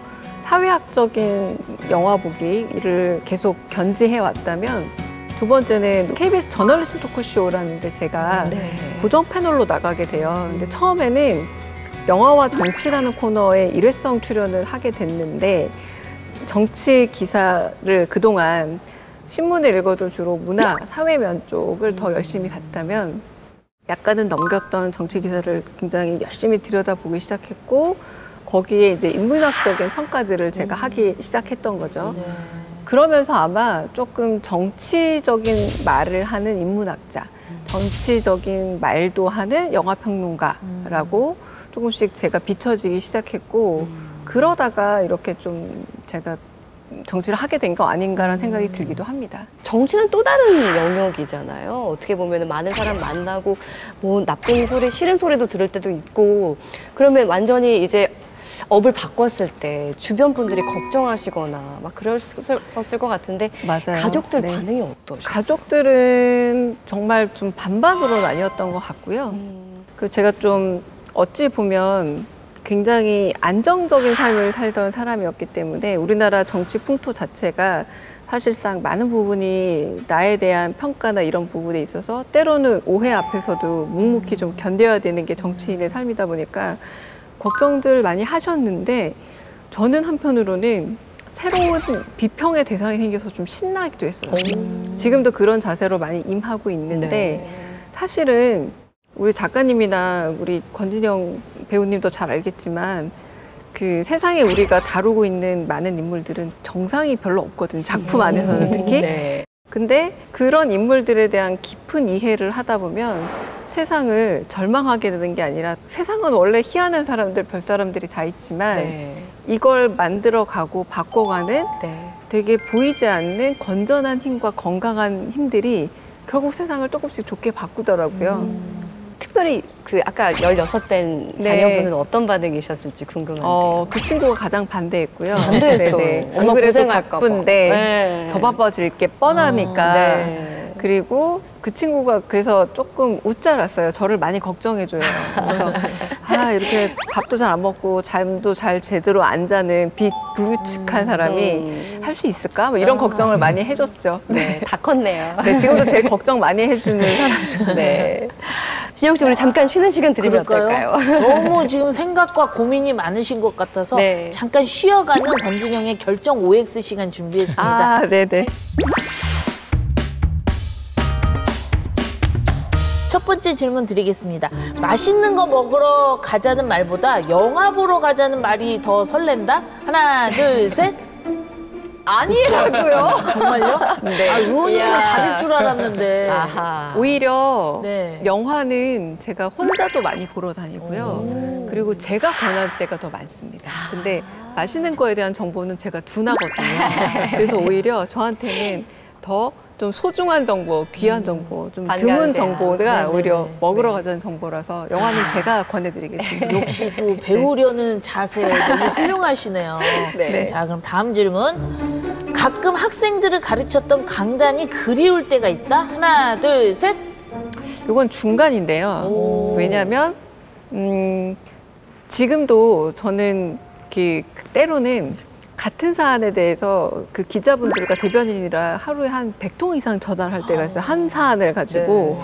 사회학적인 영화 보기를 계속 견지해 왔다면 두 번째는 KBS 저널리즘 토크쇼라는 데 제가
네.
고정 패널로 나가게 돼요. 근데 처음에는 영화와 정치라는 코너에 일회성 출연을 하게 됐는데 정치 기사를 그동안 신문을 읽어도 주로 문화, 사회면 쪽을 더 열심히 봤다면 약간은 넘겼던 정치 기사를 굉장히 열심히 들여다보기 시작했고 거기에 이제 인문학적인 평가들을 제가 하기 시작했던 거죠. 그러면서 아마 조금 정치적인 말을 하는 인문학자, 정치적인 말도 하는 영화평론가라고 조금씩 제가 비춰지기 시작했고 그러다가 이렇게 좀 제가 정치를 하게 된 거 아닌가라는 생각이 들기도 합니다.
정치는 또 다른 영역이잖아요. 어떻게 보면 많은 사람 만나고 뭐 나쁜 소리, 싫은 소리도 들을 때도 있고 그러면 완전히 이제 업을 바꿨을 때 주변 분들이 걱정하시거나 막 그랬었을 것 같은데
맞아요.
가족들
네.
반응이 어떠셨어요?
가족들은 정말 좀 반반으로 나뉘었던 것 같고요. 그 제가 좀 어찌 보면 굉장히 안정적인 삶을 살던 사람이었기 때문에 우리나라 정치 풍토 자체가 사실상 많은 부분이 나에 대한 평가나 이런 부분에 있어서 때로는 오해 앞에서도 묵묵히 좀 견뎌야 되는 게 정치인의 삶이다 보니까 걱정들 많이 하셨는데 저는 한편으로는 새로운 비평의 대상이 생겨서 좀 신나기도 했어요. 지금도 그런 자세로 많이 임하고 있는데
네.
사실은 우리 작가님이나 우리 권진영 배우님도 잘 알겠지만 그 세상에 우리가 다루고 있는 많은 인물들은 정상이 별로 없거든요. 작품 안에서는 특히.
네.
근데 그런 인물들에 대한 깊은 이해를 하다 보면 세상을 절망하게 되는 게 아니라 세상은 원래 희한한 사람들, 별 사람들이 다 있지만
네.
이걸 만들어가고 바꿔가는
네.
되게 보이지 않는 건전한 힘과 건강한 힘들이 결국 세상을 조금씩 좋게 바꾸더라고요.
특별히 그 아까 16된
네.
자녀분은 어떤 반응이셨을지 궁금한데요.
그 친구가 가장 반대했고요.
반대했어요.
네네.
엄마
안 그래도
고생할까 봐.
바쁜데
네.
더 바빠질 게 뻔하니까.
네.
그리고 그 친구가 그래서 조금 웃자랐어요. 저를 많이 걱정해줘요. 그래서 이렇게 밥도 잘 안 먹고 잠도 잘 제대로 안 자는 불규칙한 사람이 할 수 있을까? 뭐 이런 걱정을 많이 해줬죠.
네, 다 컸네요.
네, 지금도 제일 걱정 많이 해주는 사람 중.
네. 진영 씨, 우리 잠깐 쉬는 시간 드리면 어떨까요?
너무 지금 생각과 고민이 많으신 것 같아서
네.
잠깐 쉬어가는 권진영의 결정 OX 시간 준비했습니다.
네네.
첫 번째 질문 드리겠습니다. 맛있는 거 먹으러 가자는 말보다 영화 보러 가자는 말이 더 설렌다? 하나, 둘, 셋.
아니라고요?
정말요?
네.
의원님은
이야.
다를 줄 알았는데.
아하.
오히려
네.
영화는 제가 혼자도 많이 보러 다니고요. 그리고 제가 권할 때가 더 많습니다. 근데 맛있는 거에 대한 정보는 제가 둔하거든요. 그래서 오히려 저한테는 더 좀 소중한 정보, 귀한 정보, 좀 드문
반가우세요.
정보가
네네네.
오히려 먹으러 가자는 정보라서 영화는 제가 권해드리겠습니다.
역시 또 배우려는 자세 너무 훌륭하시네요.
네.
자, 그럼 다음 질문. 가끔 학생들을 가르쳤던 강단이 그리울 때가 있다? 하나, 둘, 셋.
이건 중간인데요. 왜냐하면 지금도 저는 때로는 같은 사안에 대해서 그 기자분들과 대변인이라 하루에 한 100통 이상 전화를 할 때가 있어요. 한 사안을 가지고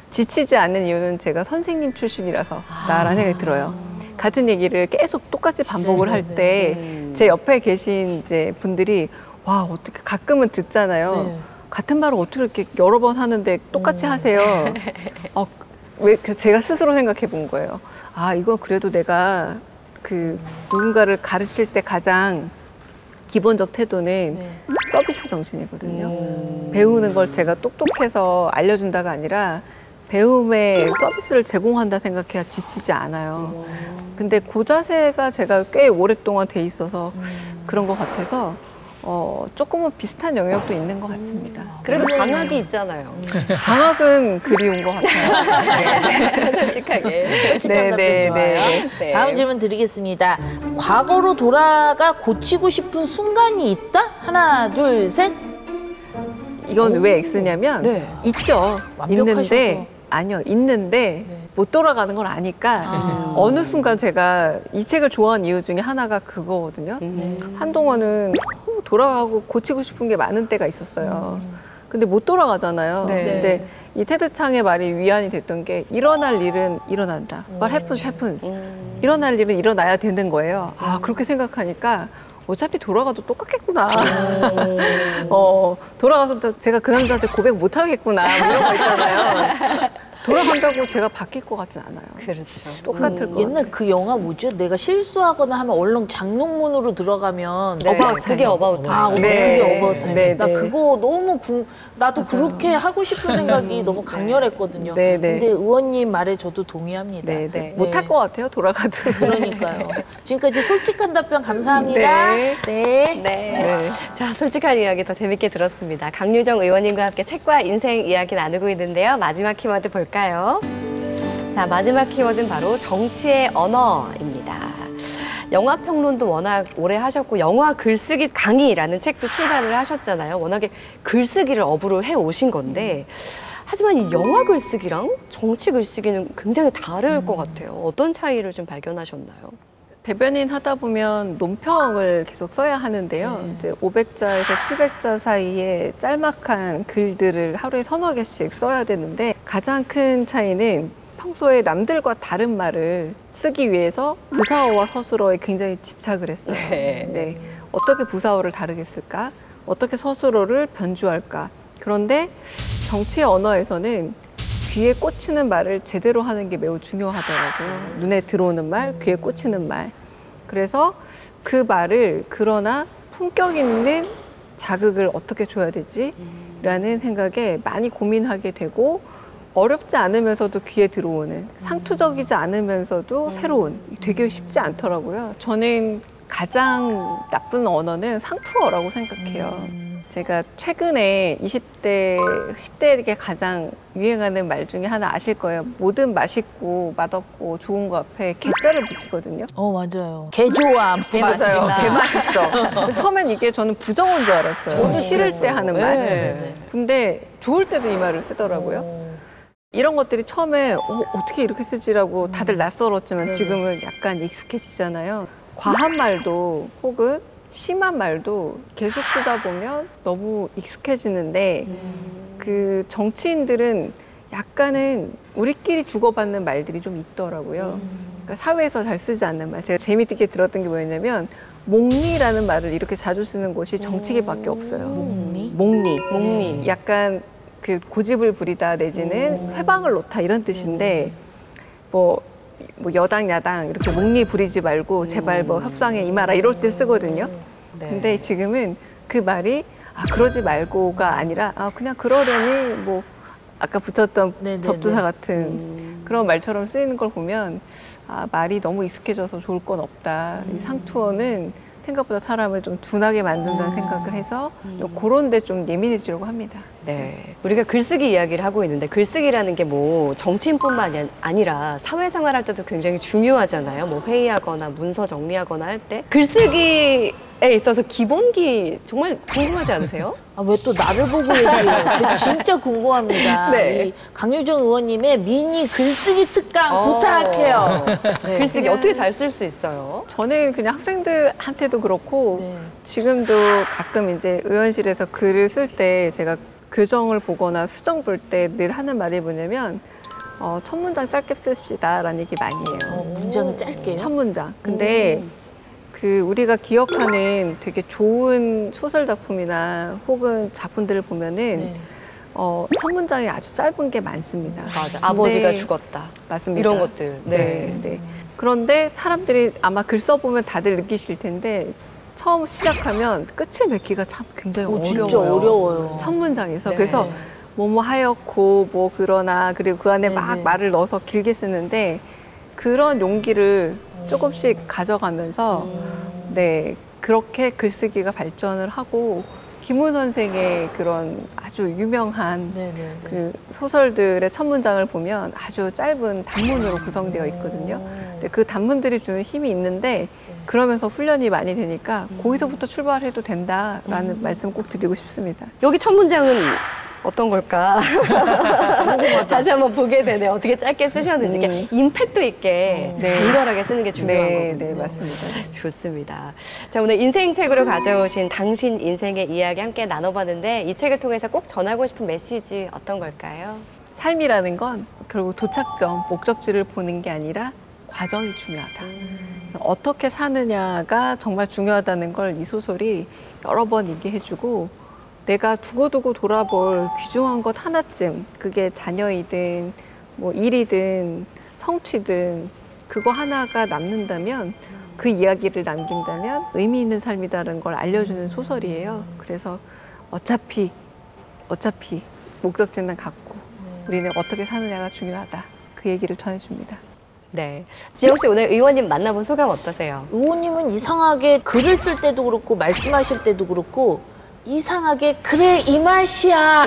지치지 않는 이유는 제가 선생님 출신이라서 나라는 생각이 들어요. 같은 얘기를 계속 똑같이 반복을 할 때 제 옆에 계신 이제 분들이 와, 어떻게 가끔은 듣잖아요.
네.
같은 말을 어떻게 이렇게 여러 번 하는데 똑같이 하세요. 그래서 제가 스스로 생각해 본 거예요. 이건 그래도 내가 누군가를 가르칠 때 가장 기본적 태도는 서비스 정신이거든요. 배우는 걸 제가 똑똑해서 알려준다가 아니라 배움에 서비스를 제공한다 생각해야 지치지 않아요. 근데 그 자세가 제가 꽤 오랫동안 돼 있어서 그런 것 같아서 조금은 비슷한 영역도 있는 것 같습니다.
그래도 방학이 있잖아요.
방학은 그리운 것 같아요.
솔직하게.
솔직한 답변 좋아요.
네.
다음 질문 드리겠습니다. 과거로 돌아가 고치고 싶은 순간이 있다? 하나, 둘, 셋.
이건 왜 X냐면
네.
있죠.
완벽하셔서.
있는데 아니요. 있는데 못 돌아가는 걸 아니까 어느 순간 제가 이 책을 좋아하는 이유 중에 하나가 그거거든요. 한동안은 너무 돌아가고 고치고 싶은 게 많은 때가 있었어요. 근데 못 돌아가잖아요.
네.
근데 이 테드 창의 말이 위안이 됐던 게 일어날 일은 일어난다. What happens, happens. 일어날 일은 일어나야 되는 거예요. 그렇게 생각하니까 어차피 돌아가도 똑같겠구나. 돌아가서 제가 그 남자한테 고백 못 하겠구나. 뭐 이런 거 있잖아요. 돌아간다고 제가 바뀔 것 같진 않아요.
그렇죠.
똑같을 것
옛날 그 영화 뭐죠? 내가 실수하거나 하면 얼른 장롱문으로 들어가면
네, 그게 어바웃 타임.
그게 어바웃 타임.
네,
나
네.
그거 너무 나도 그렇게 하고 싶은 생각이 너무 강렬했거든요.
네, 네.
근데 의원님 말에 저도 동의합니다.
네. 못할 것 같아요, 돌아가도.
그러니까요. 지금까지 솔직한 답변 감사합니다.
네.
네.
네. 자, 솔직한 이야기 더 재밌게 들었습니다. 강유정 의원님과 함께 책과 인생 이야기 나누고 있는데요. 마지막 키워드 볼까요? 자, 마지막 키워드는 바로 정치의 언어입니다. 영화 평론도 워낙 오래 하셨고 영화 글쓰기 강의라는 책도 출간을 하셨잖아요. 워낙에 글쓰기를 업으로 해오신 건데 하지만 이 영화 글쓰기랑 정치 글쓰기는 굉장히 다를 것 같아요. 어떤 차이를 좀 발견하셨나요?
대변인 하다 보면 논평을 계속 써야 하는데요. 이제 500자에서 700자 사이에 짤막한 글들을 하루에 서너 개씩 써야 되는데 가장 큰 차이는 평소에 남들과 다른 말을 쓰기 위해서 부사어와 서술어에 굉장히 집착을 했어요. 네. 어떻게 부사어를 다르게 쓸까? 어떻게 서술어를 변주할까? 그런데 정치의 언어에서는 귀에 꽂히는 말을 제대로 하는 게 매우 중요하더라고요. 눈에 들어오는 말, 귀에 꽂히는 말. 그래서 그 말을 그러나 품격 있는 자극을 어떻게 줘야 되지? 라는 생각에 많이 고민하게 되고 어렵지 않으면서도 귀에 들어오는 상투적이지 않으면서도 새로운 되게 쉽지 않더라고요. 저는 가장 나쁜 언어는 상투어라고 생각해요. 제가 최근에 20대, 10대에게 가장 유행하는 말 중에 하나 아실 거예요. 모든 맛있고 맛없고 좋은 거 앞에 개자를 붙이거든요.
맞아요. 개 좋아.
맞아요. 개 맛있어. 처음엔 이게 저는 부정어인 줄 알았어요.
저도
싫을 때
그랬어요.
하는 말.
네.
근데 좋을 때도 이 말을 쓰더라고요. 이런 것들이 처음에 어떻게 이렇게 쓰지라고 다들 낯설었지만 지금은 약간 익숙해지잖아요. 과한 말도 혹은 심한 말도 계속 쓰다 보면 너무 익숙해지는데 그 정치인들은 약간은 우리끼리 주고받는 말들이 좀 있더라고요. 그러니까 사회에서 잘 쓰지 않는 말. 제가 재미있게 들었던 게 뭐였냐면 몽리라는 말을 이렇게 자주 쓰는 곳이 정치계밖에 없어요.
몽리?
몽리. 약간 그 고집을 부리다 내지는 회방을 놓다 이런 뜻인데 뭐 여당 야당 이렇게 몽리 부리지 말고 제발 뭐 협상에 임하라 이럴 때 쓰거든요.
네.
근데 지금은 그 말이 그러지 말고가 아니라 그냥 그러려니 뭐 아까 붙였던
네네네.
접두사 같은 그런 말처럼 쓰이는 걸 보면 말이 너무 익숙해져서 좋을 건 없다. 이 상투어는 생각보다 사람을 좀 둔하게 만든다는 생각을 해서 그런 데 좀 예민해지려고 합니다.
네. 우리가 글쓰기 이야기를 하고 있는데 글쓰기라는 게 뭐 정치인뿐만 아니라 사회생활 할 때도 굉장히 중요하잖아요. 뭐 회의하거나 문서 정리하거나 할 때. 글쓰기에 있어서 기본기 정말 궁금하지 않으세요?
왜 또 나를 보고 얘기해요? 저 진짜 궁금합니다.
네.
이 강유정 의원님의 미니 글쓰기 특강 부탁해요. 네.
글쓰기 어떻게 잘 쓸 수 있어요?
저는 그냥 학생들한테도 그렇고
네.
지금도 가끔 이제 의원실에서 글을 쓸 때 제가 교정을 보거나 수정 볼 때 늘 하는 말이 뭐냐면 첫 문장 짧게 씁시다라는 얘기 많이 해요.
문장을 짧게요?
첫 문장. 근데 그 우리가 기억하는 되게 좋은 소설 작품이나 혹은 작품들을 보면은
네.
첫 문장이 아주 짧은 게 많습니다.
맞아.
근데-
아버지가 죽었다.
맞습니다.
이런 것들.
네. 그런데 사람들이 아마 글 써보면 다들 느끼실 텐데 처음 시작하면 끝을 맺기가 참 굉장히 어려워요.
진짜 어려워요.
첫 문장에서.
네.
그래서 뭐뭐 하였고 뭐 그러나 그리고 그 안에 막
네네.
말을 넣어서 길게 쓰는데 그런 용기를 조금씩 가져가면서 네 그렇게 글쓰기가 발전을 하고 김훈 선생의 그런 아주 유명한
네네네.
그 소설들의 첫 문장을 보면 아주 짧은 단문으로 구성되어 있거든요. 근데 그 단문들이 주는 힘이 있는데 그러면서 훈련이 많이 되니까 거기서부터 출발해도 된다라는 말씀 꼭 드리고 싶습니다.
여기 첫 문장은 어떤 걸까? 다시 한번 보게 되네. 어떻게 짧게 쓰셨는지. 이렇게 임팩트 있게
네.
간결하게 쓰는 게 중요한
네,
거군요.
네, 맞습니다.
좋습니다. 자, 오늘 인생책으로 가져오신 당신 인생의 이야기 함께 나눠봤는데 이 책을 통해서 꼭 전하고 싶은 메시지 어떤 걸까요?
삶이라는 건 결국 도착점, 목적지를 보는 게 아니라 과정이 중요하다. 어떻게 사느냐가 정말 중요하다는 걸 이 소설이 여러 번 얘기해주고 내가 두고두고 돌아볼 귀중한 것 하나쯤 그게 자녀이든 뭐 일이든 성취든 그거 하나가 남는다면 그 이야기를 남긴다면 의미 있는 삶이다라는 걸 알려주는 소설이에요. 그래서 어차피 목적지는 같고 우리는 어떻게 사느냐가 중요하다. 그 얘기를 전해줍니다.
네. 지영 씨 오늘 의원님 만나본 소감 어떠세요?
의원님은 이상하게 글을 쓸 때도 그렇고 말씀하실 때도 그렇고 이상하게 그래 이 맛이야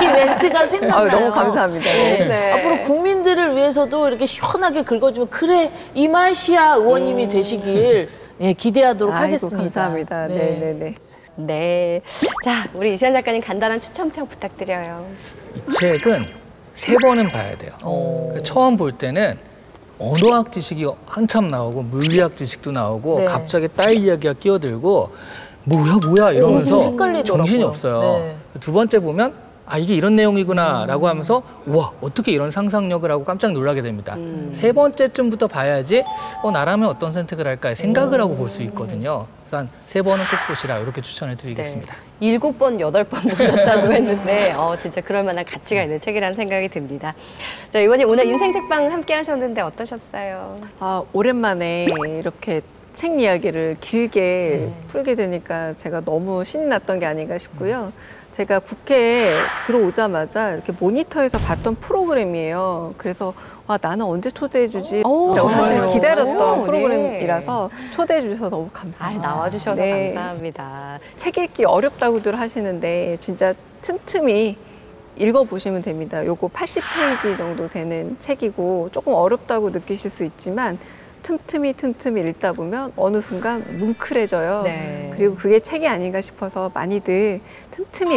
이 멘트가 생각나요.
너무 감사합니다.
네.
네.
앞으로 국민들을 위해서도 이렇게 시원하게 긁어주면 그래 이 맛이야 의원님이 되시길 네, 기대하도록
아이고,
하겠습니다.
감사합니다. 네.
네. 자, 우리 이시안 작가님 간단한 추천평 부탁드려요.
이 책은 3번은 봐야 돼요. 그러니까 처음 볼 때는 언어학 지식이 한참 나오고 물리학 지식도 나오고
네.
갑자기 딸 이야기가 끼어들고 뭐야 이러면서
헷갈리더라고요.
정신이 없어요.
네.
두 번째 보면 이게 이런 내용이구나라고 하면서 우와 어떻게 이런 상상력을 하고 깜짝 놀라게 됩니다. 세 번째쯤부터 봐야지 나라면 어떤 선택을 할까 생각을 하고 볼 수 있거든요. 그래서 한 3번은 꼭 보시라 이렇게 추천을 드리겠습니다.
7번, 8번 보셨다고 했는데 진짜 그럴 만한 가치가 있는 책이라는 생각이 듭니다. 자, 의원님 오늘 인생 책방 함께 하셨는데 어떠셨어요?
오랜만에 이렇게 책 이야기를 길게 풀게 되니까 제가 너무 신이 났던 게 아닌가 싶고요. 제가 국회에 들어오자마자 이렇게 모니터에서 봤던 프로그램이에요. 그래서 와, 나는 언제 초대해 주지? 라고 사실
정말요?
기다렸던
네.
프로그램이라서 초대해 주셔서 너무 감사합니다.
나와주셔서
네.
감사합니다.
책 읽기 어렵다고들 하시는데 진짜 틈틈이 읽어보시면 됩니다. 요거 80페이지 정도 되는 책이고 조금 어렵다고 느끼실 수 있지만 틈틈이 읽다 보면 어느 순간 뭉클해져요.
네.
그리고 그게 책이 아닌가 싶어서 많이들 틈틈이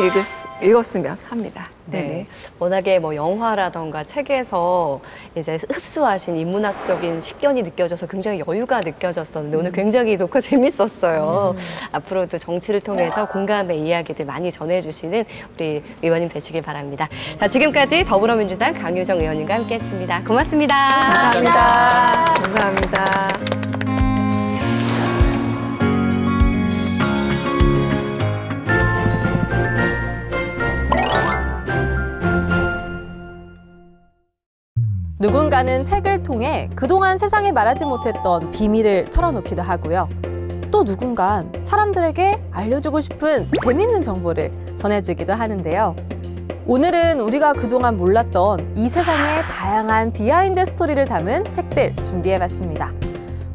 읽었으면 합니다.
네.
네네.
워낙에 뭐 영화라던가 책에서 이제 흡수하신 인문학적인 식견이 느껴져서 굉장히 여유가 느껴졌었는데 오늘 굉장히 녹화 재밌었어요. 앞으로도 정치를 통해서 공감의 이야기들 많이 전해주시는 우리 의원님 되시길 바랍니다. 자, 지금까지 더불어민주당 강유정 의원님과 함께했습니다. 고맙습니다.
감사합니다. 감사합니다.
누군가는 책을 통해 그동안 세상에 말하지 못했던 비밀을 털어놓기도 하고요. 또 누군간 사람들에게 알려주고 싶은 재밌는 정보를 전해주기도 하는데요. 오늘은 우리가 그동안 몰랐던 이 세상의 다양한 비하인드 스토리를 담은 책들 준비해봤습니다.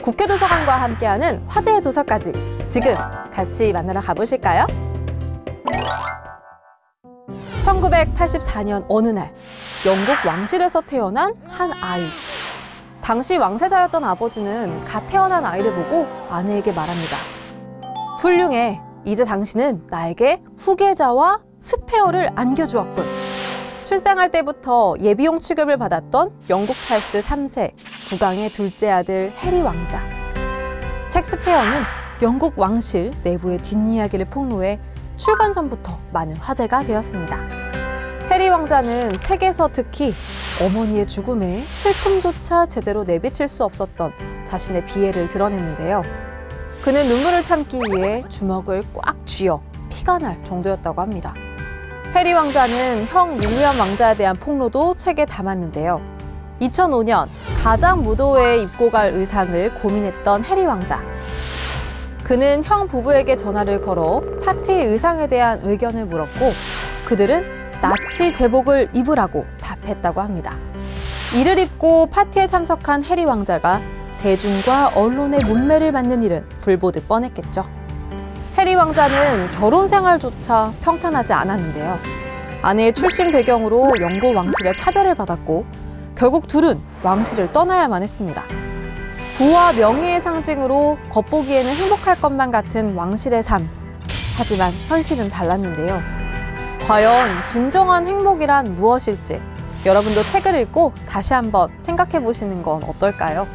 국회도서관과 함께하는 화제의 도서까지 지금 같이 만나러 가보실까요? 1984년 어느 날 영국 왕실에서 태어난 한 아이. 당시 왕세자였던 아버지는 갓 태어난 아이를 보고 아내에게 말합니다. 훌륭해. 이제 당신은 나에게 후계자와 스페어를 안겨주었군. 출생할 때부터 예비용 취급을 받았던 영국 찰스 3세, 국왕의 둘째 아들 해리 왕자. 책 스페어는 영국 왕실 내부의 뒷이야기를 폭로해 출간 전부터 많은 화제가 되었습니다. 해리 왕자는 책에서 특히 어머니의 죽음에 슬픔조차 제대로 내비칠 수 없었던 자신의 비애를 드러냈는데요. 그는 눈물을 참기 위해 주먹을 꽉 쥐어 피가 날 정도였다고 합니다. 해리 왕자는 형 윌리엄 왕자에 대한 폭로도 책에 담았는데요. 2005년 가장 무도회에 입고 갈 의상을 고민했던 해리 왕자. 그는 형 부부에게 전화를 걸어 파티 의상에 대한 의견을 물었고 그들은 나치 제복을 입으라고 답했다고 합니다. 이를 입고 파티에 참석한 해리 왕자가 대중과 언론의 문매를 받는 일은 불보듯 뻔했겠죠. 해리 왕자는 결혼 생활조차 평탄하지 않았는데요. 아내의 출신 배경으로 영국 왕실의 차별을 받았고 결국 둘은 왕실을 떠나야만 했습니다. 부와 명예의 상징으로 겉보기에는 행복할 것만 같은 왕실의 삶. 하지만 현실은 달랐는데요. 과연 진정한 행복이란 무엇일지 여러분도 책을 읽고 다시 한번 생각해 보시는 건 어떨까요?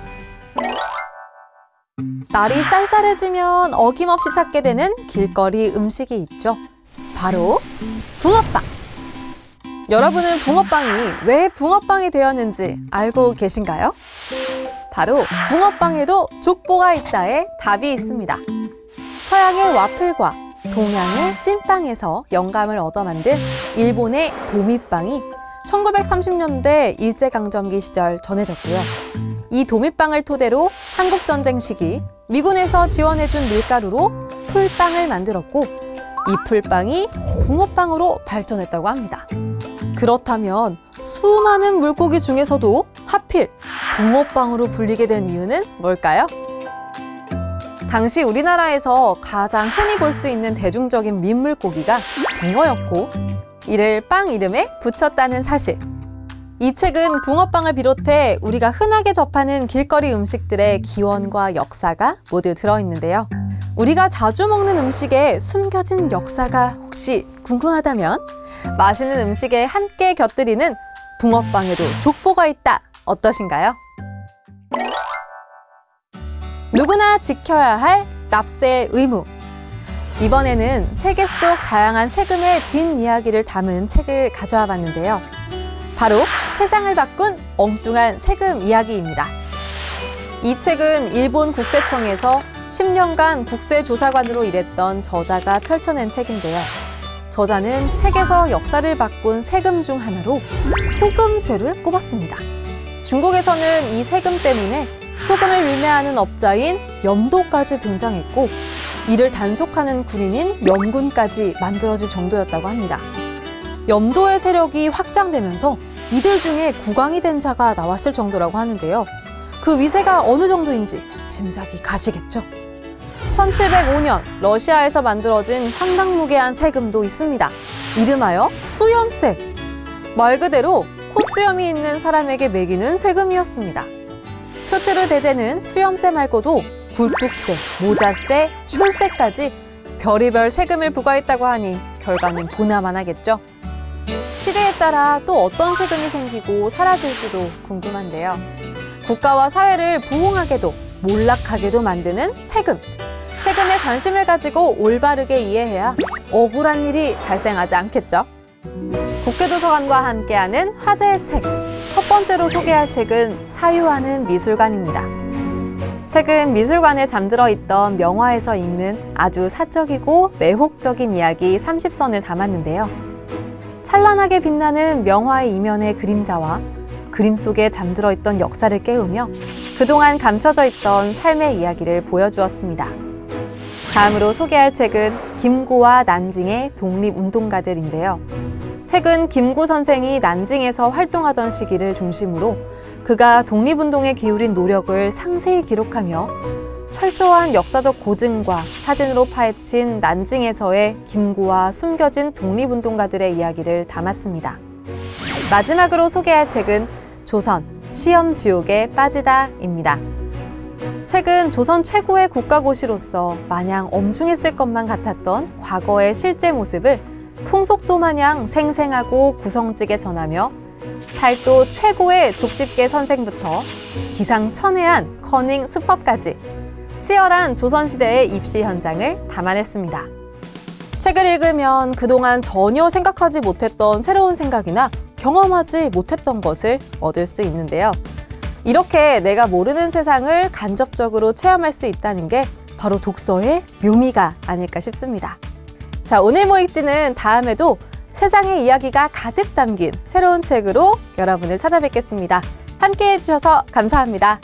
날이 쌀쌀해지면 어김없이 찾게 되는 길거리 음식이 있죠. 바로 붕어빵! 여러분은 붕어빵이 왜 붕어빵이 되었는지 알고 계신가요? 바로 붕어빵에도 족보가 있다에 답이 있습니다. 서양의 와플과 동양의 찐빵에서 영감을 얻어 만든 일본의 도미빵이 1930년대 일제강점기 시절 전해졌고요. 이 도미빵을 토대로 한국전쟁 시기 미군에서 지원해준 밀가루로 풀빵을 만들었고 이 풀빵이 붕어빵으로 발전했다고 합니다. 그렇다면 수많은 물고기 중에서도 하필 붕어빵으로 불리게 된 이유는 뭘까요? 당시 우리나라에서 가장 흔히 볼 수 있는 대중적인 민물고기가 붕어였고 이를 빵 이름에 붙였다는 사실. 이 책은 붕어빵을 비롯해 우리가 흔하게 접하는 길거리 음식들의 기원과 역사가 모두 들어있는데요. 우리가 자주 먹는 음식에 숨겨진 역사가 혹시 궁금하다면 맛있는 음식에 함께 곁들이는 붕어빵에도 족보가 있다. 어떠신가요? 누구나 지켜야 할 납세 의무. 이번에는 세계 속 다양한 세금의 뒷이야기를 담은 책을 가져와 봤는데요. 바로 세상을 바꾼 엉뚱한 세금 이야기입니다. 이 책은 일본 국세청에서 10년간 국세조사관으로 일했던 저자가 펼쳐낸 책인데요. 저자는 책에서 역사를 바꾼 세금 중 하나로 소금세를 꼽았습니다. 중국에서는 이 세금 때문에 소금을 밀매하는 업자인 염도까지 등장했고 이를 단속하는 군인인 염군까지 만들어질 정도였다고 합니다. 염도의 세력이 확장되면서 이들 중에 국왕이 된 자가 나왔을 정도라고 하는데요. 그 위세가 어느 정도인지 짐작이 가시겠죠? 1705년 러시아에서 만들어진 황당무계한 세금도 있습니다. 이름하여 수염세. 말 그대로 콧수염이 있는 사람에게 매기는 세금이었습니다. 표트르 대제는 수염세 말고도 굴뚝세, 모자세, 숄세까지 별의별 세금을 부과했다고 하니 결과는 보나마나겠죠. 시대에 따라 또 어떤 세금이 생기고 사라질지도 궁금한데요. 국가와 사회를 부흥하게도 몰락하게도 만드는 세금. 세금에 관심을 가지고 올바르게 이해해야 억울한 일이 발생하지 않겠죠. 국회도서관과 함께하는 화제의 책. 첫 번째로 소개할 책은 사유하는 미술관입니다. 책은 미술관에 잠들어 있던 명화에서 읽는 아주 사적이고 매혹적인 이야기 30선을 담았는데요. 찬란하게 빛나는 명화의 이면의 그림자와 그림 속에 잠들어 있던 역사를 깨우며 그동안 감춰져 있던 삶의 이야기를 보여주었습니다. 다음으로 소개할 책은 김구와 난징의 독립운동가들인데요. 책은 김구 선생이 난징에서 활동하던 시기를 중심으로 그가 독립운동에 기울인 노력을 상세히 기록하며 철저한 역사적 고증과 사진으로 파헤친 난징에서의 김구와 숨겨진 독립운동가들의 이야기를 담았습니다. 마지막으로 소개할 책은 조선, 시험지옥에 빠지다입니다. 책은 조선 최고의 국가고시로서 마냥 엄중했을 것만 같았던 과거의 실제 모습을 풍속도 마냥 생생하고 구성지게 전하며 팔도 최고의 족집게 선생부터 기상천외한 커닝 수법까지 치열한 조선시대의 입시 현장을 담아냈습니다. 책을 읽으면 그동안 전혀 생각하지 못했던 새로운 생각이나 경험하지 못했던 것을 얻을 수 있는데요. 이렇게 내가 모르는 세상을 간접적으로 체험할 수 있다는 게 바로 독서의 묘미가 아닐까 싶습니다. 자, 오늘 모익지는 다음에도 세상의 이야기가 가득 담긴 새로운 책으로 여러분을 찾아뵙겠습니다. 함께해 주셔서 감사합니다.